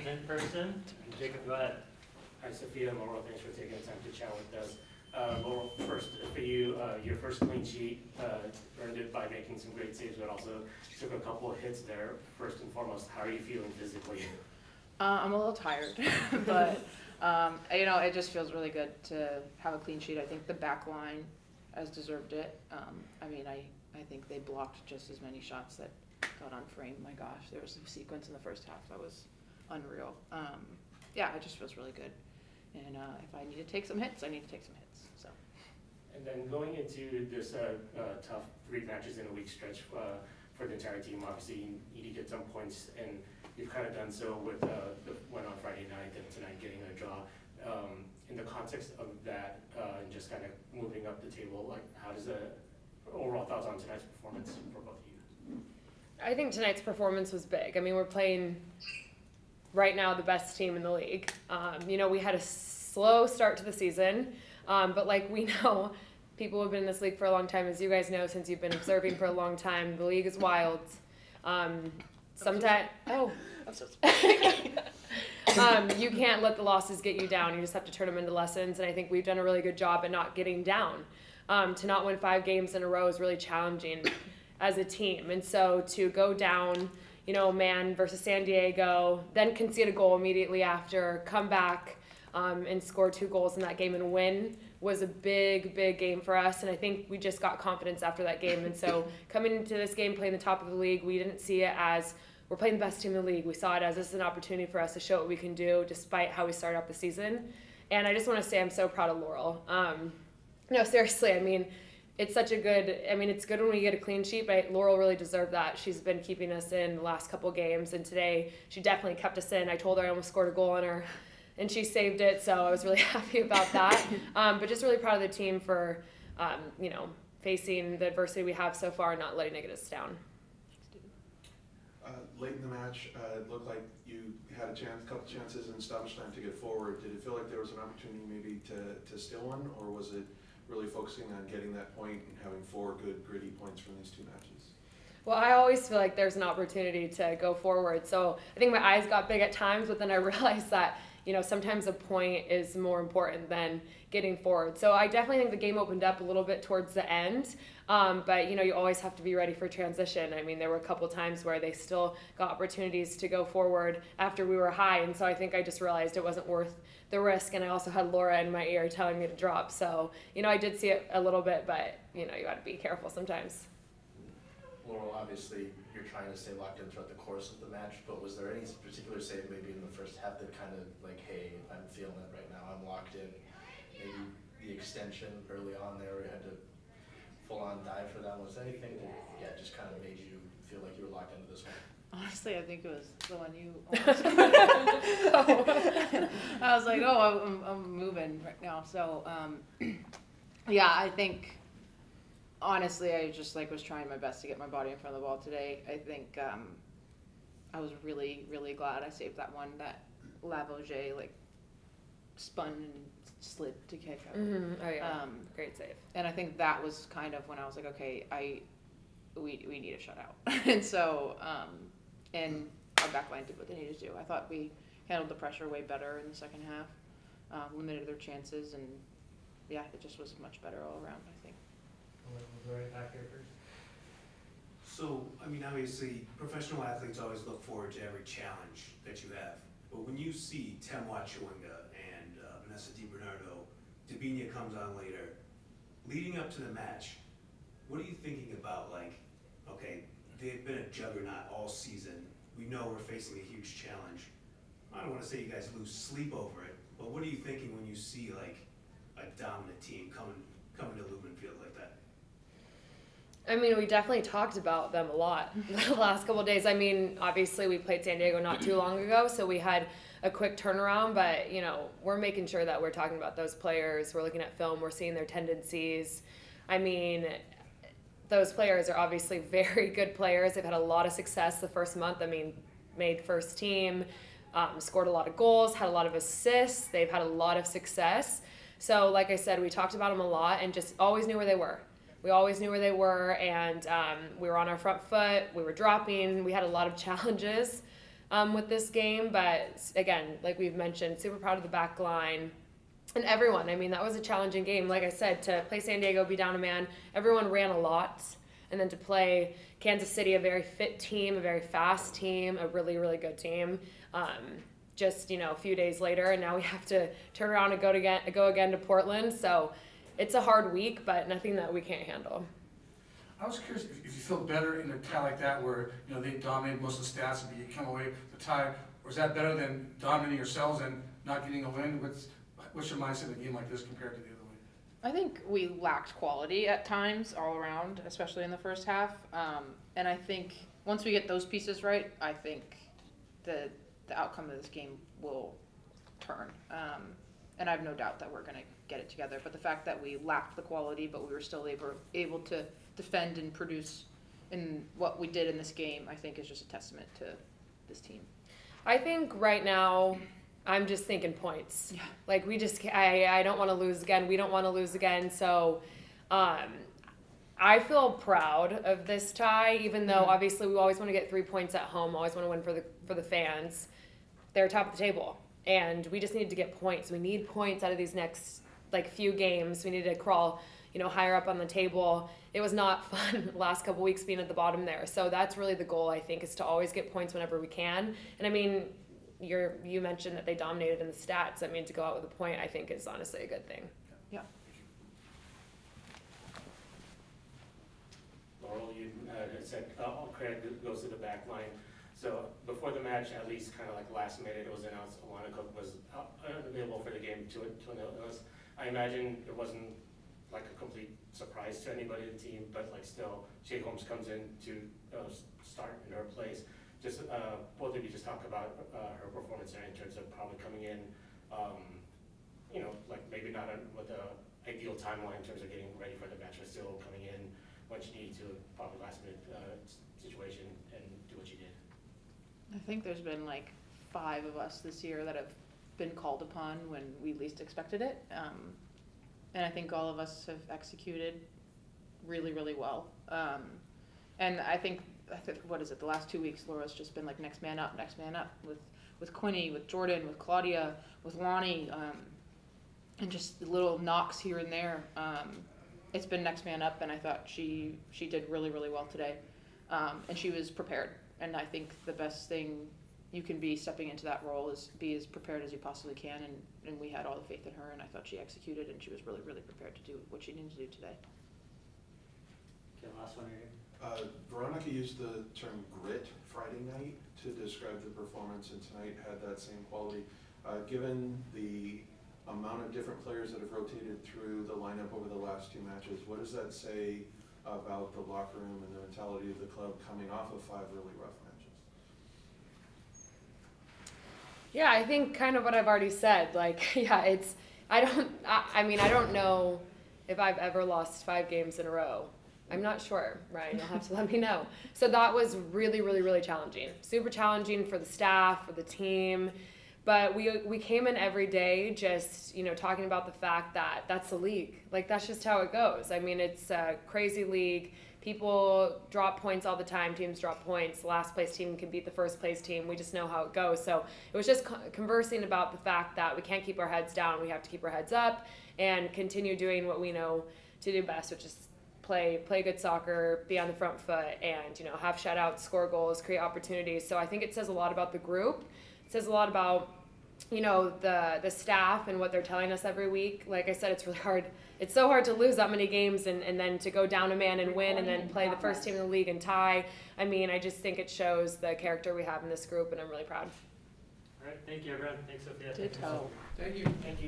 engagement person. Jacob, go ahead. Hi, Sofia and Laurel. Thanks for taking the time to chat with us. Laurel, first for you, your first clean sheet, earned it by making some great saves, but also took a couple of hits there. First and foremost, how are you feeling physically? I'm a little tired, but it just feels really good to have a clean sheet. I think the back line has deserved it. I think they blocked just as many shots that got on frame. My gosh, there was a sequence in the first half that was unreal. It just feels really good. And if I need to take some hits, I need to take some hits. So. And then going into this tough 3 matches in a week stretch for the entire team, obviously you need to get some points, and you've kind of done so with the win on Friday night and tonight getting a draw. In the context of that and just kind of moving up the table, like how does overall thoughts on tonight's performance for both of you? I think tonight's performance was big. I mean, we're playing right now the best team in the league. We had a slow start to the season, but like we know, people who have been in this league for a long time, as you guys know, since you've been observing for a long time, the league is wild. Sometimes, I'm so sorry. You can't let the losses get you down. You just have to turn them into lessons, and I think we've done a really good job at not getting down. To not win 5 games in a row is really challenging as a team, and so to go down, man versus San Diego, then concede a goal immediately after, come back and score 2 goals in that game and win was a big, big game for us, and I think we just got confidence after that game. And so coming into this game, playing the top of the league, we didn't see it as we're playing the best team in the league. We saw it as this is an opportunity for us to show what we can do despite how we started off the season. And I just want to say I'm so proud of Laurel. No, seriously, it's such a good, it's good when we get a clean sheet, but Laurel really deserved that. She's been keeping us in the last couple games, and today she definitely kept us in. I told her I almost scored a goal on her, and she saved it, so I was really happy about that. But just really proud of the team for, facing the adversity we have so far and not letting it get us down. Late in the match, it looked like you had a couple chances in stoppage time to get forward. Did it feel like there was an opportunity maybe to steal one, or was it really focusing on getting that point and having 4 good, gritty points from these 2 matches? Well, I always feel like there's an opportunity to go forward. So I think my eyes got big at times, but then I realized that, sometimes a point is more important than getting forward. So I definitely think the game opened up a little bit towards the end. But, you always have to be ready for transition. There were a couple times where they still got opportunities to go forward after we were high. And so I think I just realized it wasn't worth the risk. And I also had Laura in my ear telling me to drop. So, I did see it a little bit, but, you got to be careful sometimes. Laurel, obviously, you're trying to stay locked in throughout the course of the match, but was there any particular save maybe in the first half that kind of like, hey, I'm feeling it right now, I'm locked in? Maybe the extension early on there, we had to full-on dive for that. Was there anything that, just kind of made you feel like you were locked into this one? Honestly, I think it was the one you almost I was like, I'm moving right now. So, I think, honestly, I just was trying my best to get my body in front of the ball today. I think I was really, really glad I saved that one that Lavoisier spun and slid to kick out. Mm-hmm. Oh yeah, great save. And I think that was kind of when I was like, okay, we need a shutout. And so, and our backline did what they needed to do. I thought we handled the pressure way better in the second half, limited their chances, and it just was much better all around, I think. We'll go right back here first. So, obviously, professional athletes always look forward to every challenge that you have. But when you see Temwa Chewinga and Vanessa DiBernardo, Dabinia comes on later, leading up to the match, what are you thinking about? Okay, they've been a juggernaut all season. We know we're facing a huge challenge. I don't want to say you guys lose sleep over it, but what are you thinking when you see a dominant team coming to Lumen Field like that? We definitely talked about them a lot the last couple of days. Obviously we played San Diego not too long ago, so we had a quick turnaround, but, we're making sure that we're talking about those players. We're looking at film. We're seeing their tendencies. Those players are obviously very good players. They've had a lot of success the first month. Made first team, scored a lot of goals, had a lot of assists. They've had a lot of success. So, like I said, we talked about them a lot and just always knew where they were. We always knew where they were, and we were on our front foot. We were dropping. We had a lot of challenges. with this game. But again, like we've mentioned, super proud of the back line and everyone. I mean, that was a challenging game. Like I said, to play San Diego, be down a man, everyone ran a lot. And then to play Kansas City, a very fit team, a very fast team, a really, really good team. Just, a few days later, and now we have to turn around and go again to Portland. So it's a hard week, but nothing that we can't handle. I was curious if you feel better in a tie like that where, they dominate most of the stats and you come away with a tie, or is that better than dominating yourselves and not getting a win? What's your mindset in a game like this compared to the other way? I think we lacked quality at times all around, especially in the first half. And I think once we get those pieces right, I think the outcome of this game will turn. And I have no doubt that we're going to get it together. But the fact that we lacked the quality, but we were still able to defend and produce in what we did in this game, I think is just a testament to this team. I think right now, I'm just thinking points. Yeah. Like I don't want to lose again. We don't want to lose again. So, I feel proud of this tie, even though obviously we always want to get 3 points at home. Always want to win for the fans. They're top of the table, and we just need to get points. We need points out of these next few games. We need to crawl, higher up on the table. It was not fun the last couple weeks being at the bottom there. So that's really the goal, I think, is to always get points whenever we can. And I mean, you mentioned that they dominated in the stats. I mean, to go out with a point, I think, is honestly a good thing. Yeah. Laurel, you said all credit goes to the back line. So before the match, at least kind of last minute, it was announced Alana Cook was unavailable for the game to an illness. I imagine it wasn't a complete surprise to anybody in the team, but still, Shay Holmes comes in to start in her place. Just both of you just talk about her performance there in terms of probably coming in, maybe not with the ideal timeline in terms of getting ready for the match, but still coming in when she needed to, probably last minute situation, and do what she did. I think there's been 5 of us this year that have been called upon when we least expected it. And I think all of us have executed really, really well. And I think, what is it, the last 2 weeks, Laura's just been next man up with Quinny, with Jordan, with Claudia, with Lonnie, and just little knocks here and there. It's been next man up, and I thought she did really, really well today. And she was prepared. And I think the best thing you can be stepping into that role is be as prepared as you possibly can. And we had all the faith in her, and I thought she executed, and she was really, really prepared to do what she needed to do today. Okay, last one here. Veronica used the term grit Friday night to describe the performance, and tonight had that same quality. Given the amount of different players that have rotated through the lineup over the last 2 matches, what does that say about the locker room and the mentality of the club coming off of 5 really rough matches? Yeah, I think kind of what I've already said. I don't know if I've ever lost 5 games in a row. I'm not sure, Ryan, you'll have to let me know. So that was really, really, really challenging. Super challenging for the staff, for the team. But we came in every day just, talking about the fact that that's the league. That's just how it goes. I mean, it's a crazy league. People drop points all the time. Teams drop points. The last place team can beat the first place team. We just know how it goes. So it was just conversing about the fact that we can't keep our heads down. We have to keep our heads up and continue doing what we know to do best, which is play good soccer, be on the front foot, and have shutouts, score goals, create opportunities. So I think it says a lot about the group. It says a lot about the staff and what they're telling us every week. Like I said, it's really hard. It's so hard to lose that many games and then to go down a man and win and then play the first team in the league and tie. I mean, I just think it shows the character we have in this group, and I'm really proud. All right, thank you, everyone. Thanks, Sophia. Ditto. Thank you. Thank you.